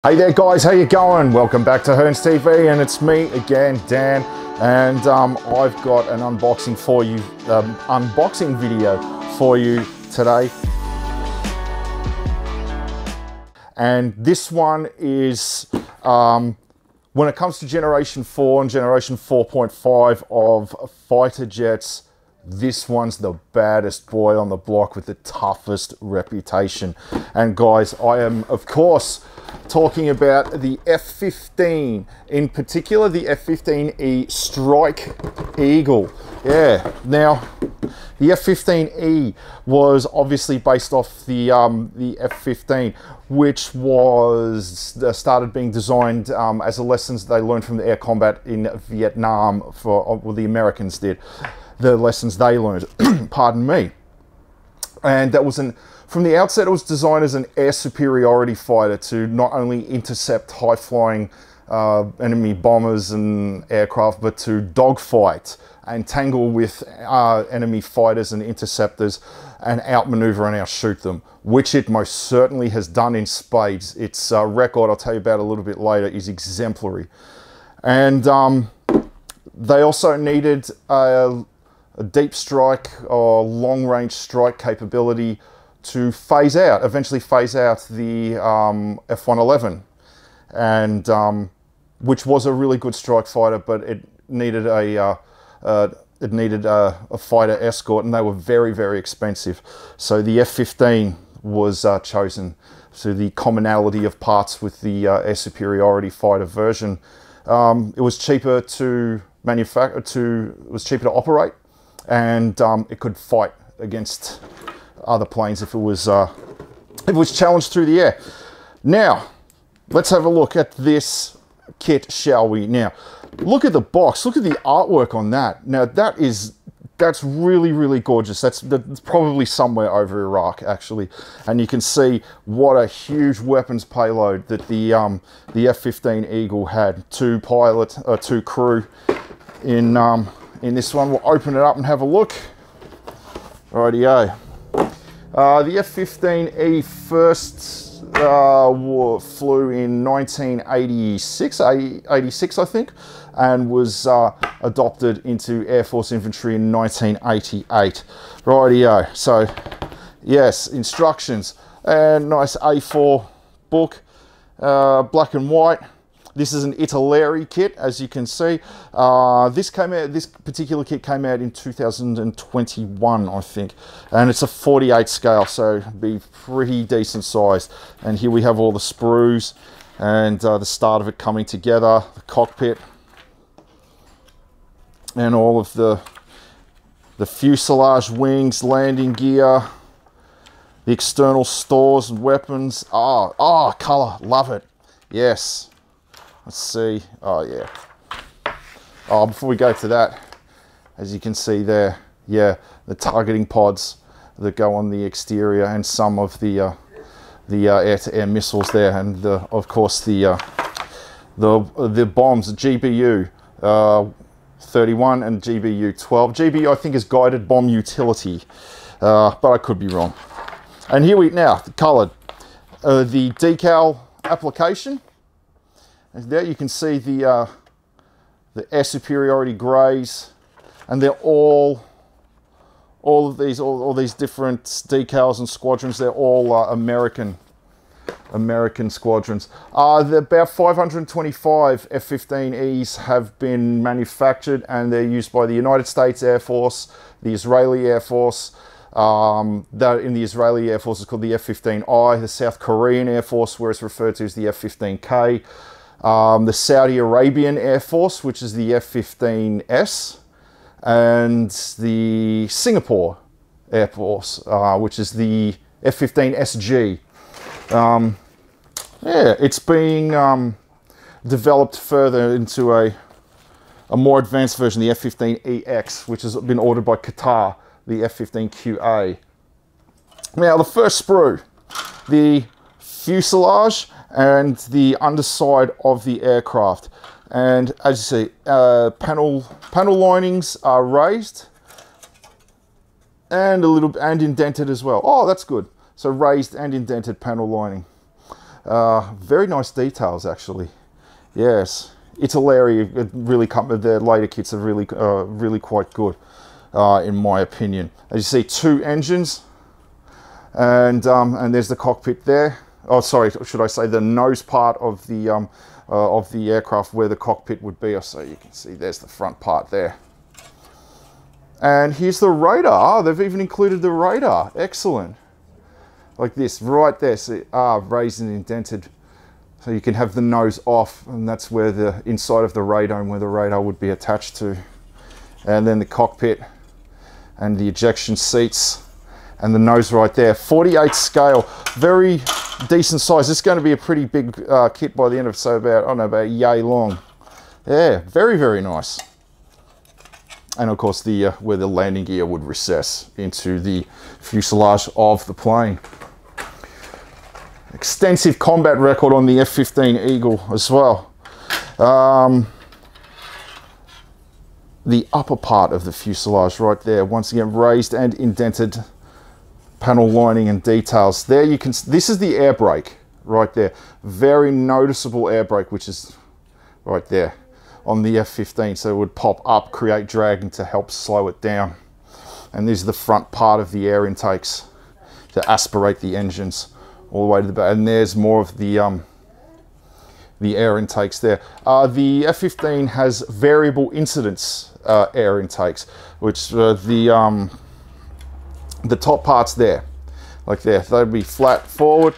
Hey there guys, how you going? Welcome back to Hearns TV, and it's me again, Dan, and I've got an unboxing for you, unboxing video for you today. And this one is, when it comes to Generation 4 and Generation 4.5 of fighter jets, this one's the baddest boy on the block with the toughest reputation. And guys, I am, of course, talking about the F-15, in particular the F-15E Strike Eagle. Yeah, now the F-15E was obviously based off the F-15, which was started being designed as the lessons they learned from the air combat in Vietnam, well, the Americans did. The lessons they learned, pardon me. And that was from the outset, it was designed as an air superiority fighter to not only intercept high-flying enemy bombers and aircraft, but to dogfight and tangle with enemy fighters and interceptors and outmaneuver and outshoot them, which it most certainly has done in spades. Its record, I'll tell you about a little bit later, is exemplary. And they also needed a deep strike or long-range strike capability to eventually phase out the F-111, and which was a really good strike fighter, but it needed a fighter escort, and they were very, very expensive. So the F-15 was chosen. So the commonality of parts with the air superiority fighter version, it was cheaper to manufacture, it was cheaper to operate, and it could fight against other planes if it was challenged through the air. Now, let's have a look at this kit, shall we? Now, look at the box. Look at the artwork on that. Now, that's really, really gorgeous. That's probably somewhere over Iraq, actually. And you can see what a huge weapons payload that the F-15 Eagle had. Two crew in this one. We'll open it up and have a look. Rightio. The F-15E first flew in 1986, 86 I think, and was adopted into Air Force Infantry in 1988. Rightio. So, yes, instructions. And nice A4 book, black and white. This is an Italeri kit, as you can see. This particular kit came out in 2021, I think, and it's a 48 scale, so it'd be pretty decent size. And here we have all the sprues and the start of it coming together, the cockpit, and all of the fuselage, wings, landing gear, the external stores and weapons. Oh, color, love it. Yes. Let's see. Oh, yeah. Oh, before we go to that, as you can see there, yeah, the targeting pods that go on the exterior, and some of the air-to-air missiles there, and of course the bombs, GBU 31 and GBU 12. GBU I think is guided bomb utility, but I could be wrong. And here now coloured the decal application. And there you can see the air superiority greys, and they're all these different decals and squadrons. They're all American squadrons. About 525 F-15Es have been manufactured, and they're used by the United States Air Force, the Israeli Air Force. In the Israeli Air Force, it's called the F-15I. The South Korean Air Force, where it's referred to as the F-15K. The Saudi Arabian Air Force, which is the F-15S, and the Singapore Air Force, which is the F-15SG. Yeah, it's being developed further into a more advanced version, the F-15EX, which has been ordered by Qatar, the F-15QA. Now, the first sprue, the fuselage and the underside of the aircraft, and as you see, panel linings are raised and indented as well. Oh, that's good. So raised and indented panel lining. Very nice details, actually. Yes, Italeri really come. Their later kits are really, really quite good, in my opinion. As you see, 2 engines, and there's the cockpit there. Oh, sorry, should I say the nose part of the aircraft where the cockpit would be. So you can see there's the front part there. And here's the radar. They've even included the radar. Excellent. Like this, right there. So, raised and indented. So you can have the nose off, and that's where the inside of the radome where the radar would be attached to. And then the cockpit and the ejection seats and the nose right there. 48 scale, very decent size. This is going to be a pretty big kit by the end of it, so about, I don't know, about yay long. Yeah, very, very nice. And of course the where the landing gear would recess into the fuselage of the plane. Extensive combat record on the F-15E Eagle as well. The upper part of the fuselage right there, once again raised and indented panel lining and details. There you can, this is the air brake right there. Very noticeable air brake, which is right there on the F-15. So it would pop up, create drag, and to help slow it down. And this is the front part of the air intakes to aspirate the engines all the way to the back. And there's more of the air intakes there. The F-15 has variable incidence air intakes, which the top parts there, like there, they'd be flat forward,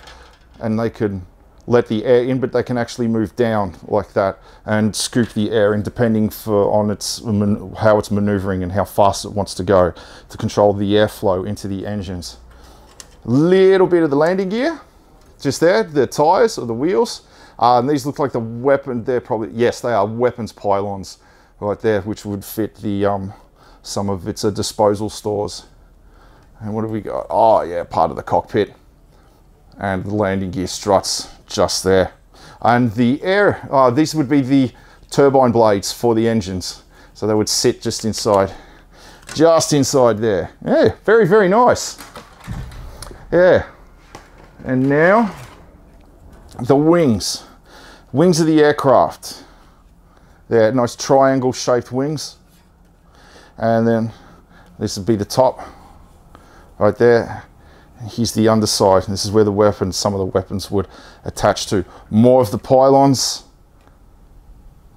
and they could let the air in, but they can actually move down like that and scoop the air in, depending on how it's maneuvering and how fast it wants to go, to control the airflow into the engines. Little bit of the landing gear, just there, the tires or the wheels. And these look like the weapon, they're probably, yes, they are weapons pylons right there, which would fit the some of its disposal stores. And what have we got? Oh yeah, part of the cockpit. And the landing gear struts just there. And the air, these would be the turbine blades for the engines. So they would sit just inside there. Yeah, very, very nice. Yeah. And now, the wings. Wings of the aircraft. They're nice triangle shaped wings. And then this would be the top right there. Here's the underside. This is where the weapons, some of the weapons would attach to. More of the pylons.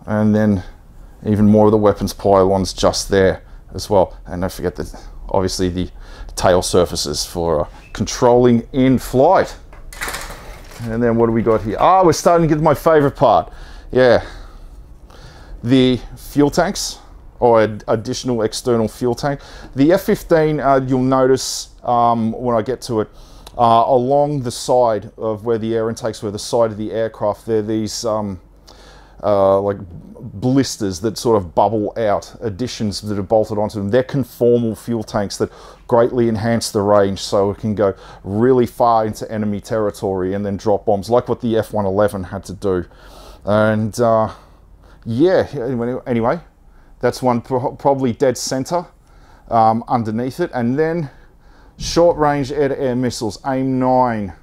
And then even more of the weapons pylons just there as well. And don't forget that obviously the tail surfaces for controlling in flight. And then what do we got here? We're starting to get to my favorite part. Yeah. The fuel tanks, or additional external fuel tank. The F-15, you'll notice when I get to it, along the side of where the air intakes were, the side of the aircraft, there are these like blisters that sort of bubble out, additions that are bolted onto them. They're conformal fuel tanks that greatly enhance the range, so it can go really far into enemy territory and then drop bombs, like what the F-111 had to do. And yeah, anyway, that's one probably dead center underneath it. And then short-range air-to-air missiles, AIM-9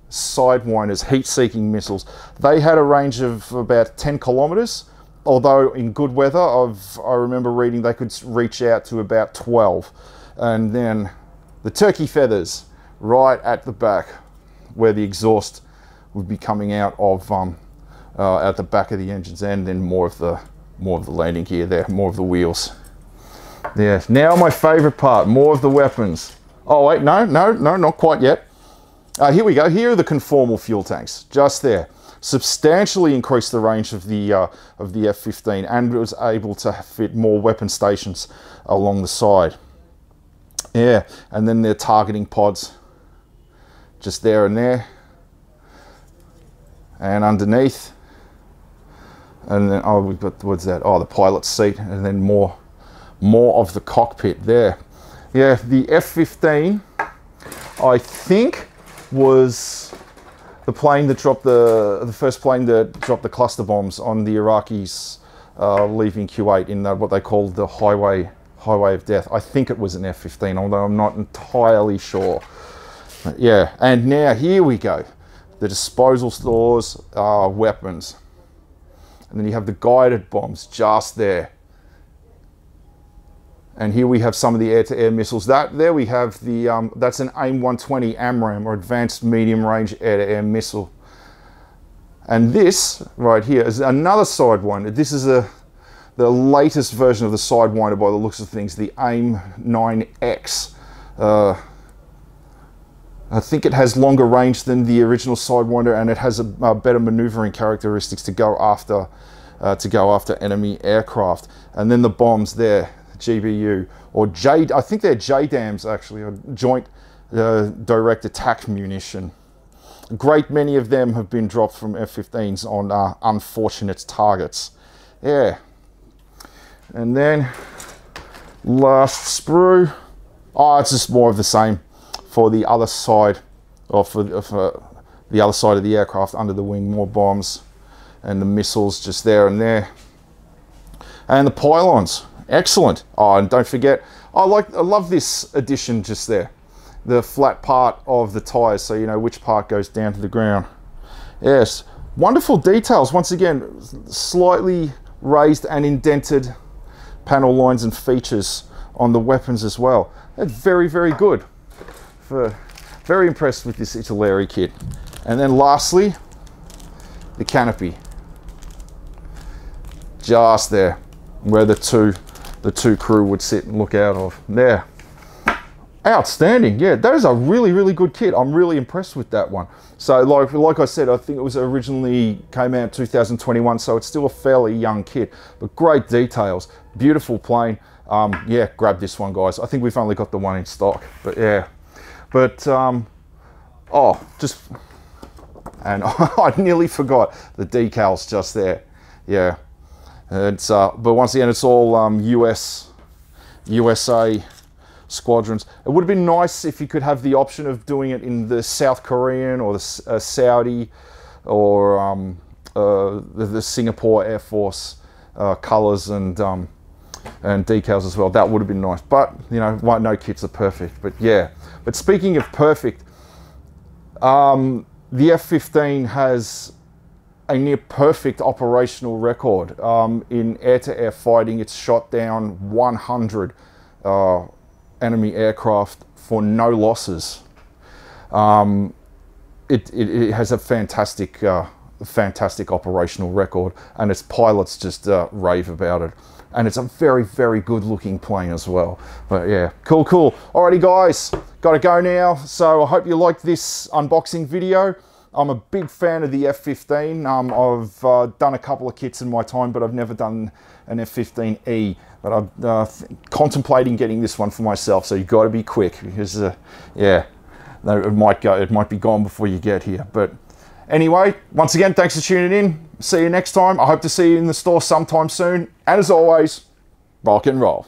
sidewinders, heat-seeking missiles. They had a range of about 10 kilometers, although in good weather, I remember reading they could reach out to about 12. And then the turkey feathers right at the back, where the exhaust would be coming out of at the back of the engines, and then more of the landing gear there, more of the wheels. Yeah, now my favorite part, more of the weapons. Oh wait, no, not quite yet. Here we go. Here are the conformal fuel tanks, just there. Substantially increased the range of the F-15, and it was able to fit more weapon stations along the side. Yeah, and then their targeting pods, just there and there, and underneath. And then, oh, we've got, what's that? Oh, the pilot's seat, and then more of the cockpit there. Yeah, the F-15, I think, was the plane that dropped the first plane that dropped the cluster bombs on the Iraqis leaving Kuwait in what they called the highway of death. I think it was an F-15, although I'm not entirely sure. But yeah, and now here we go. the disposal stores, weapons. And then you have the guided bombs just there. And here we have some of the air-to-air missiles. There we have the, that's an AIM-120 AMRAAM, or Advanced Medium Range Air-to-Air Missile. And this right here is another Sidewinder. This is the latest version of the Sidewinder by the looks of things, the AIM-9X. I think it has longer range than the original Sidewinder, and it has a better maneuvering characteristics to go after enemy aircraft. And then the bombs there, GBU, or I think they're JDAMs actually, or Joint Direct Attack Munition. A great many of them have been dropped from F-15s on unfortunate targets. Yeah. And then last sprue. Oh, it's just more of the same for the other side, or for the other side of the aircraft, under the wing, more bombs and the missiles just there and there. And the pylons, excellent. Oh, and don't forget, I love this addition just there. The flat part of the tires, so you know which part goes down to the ground. Yes, wonderful details. Once again, slightly raised and indented panel lines and features on the weapons as well. That's very, very good. Very impressed with this Italeri kit. And then lastly, the canopy. Just there, where the two crew would sit and look out of. There. Outstanding. Yeah, that is a really, really good kit. I'm really impressed with that one. So like I said, I think it was originally came out in 2021, so it's still a fairly young kit, but great details. Beautiful plane. Yeah, grab this one, guys. I think we've only got the one in stock, but yeah. But, oh, just, and I nearly forgot the decals just there. Yeah. It's, but once again, it's all USA squadrons. It would have been nice if you could have the option of doing it in the South Korean or the Saudi or the Singapore Air Force colors and decals as well. That would have been nice, but you know, no kits are perfect. But yeah, but speaking of perfect, the F-15 has a near perfect operational record. In air-to-air fighting, it's shot down 100 enemy aircraft for no losses. It has a fantastic operational record, and its pilots just rave about it. And it's a very, very good looking plane as well. But yeah, cool. Alrighty guys, gotta go now. So I hope you liked this unboxing video. I'm a big fan of the F-15. I've done a couple of kits in my time, but I've never done an F-15E. But I'm contemplating getting this one for myself. So you've got to be quick because, yeah, it might be gone before you get here. But anyway, once again, thanks for tuning in. See you next time. I hope to see you in the store sometime soon. And as always, rock and roll.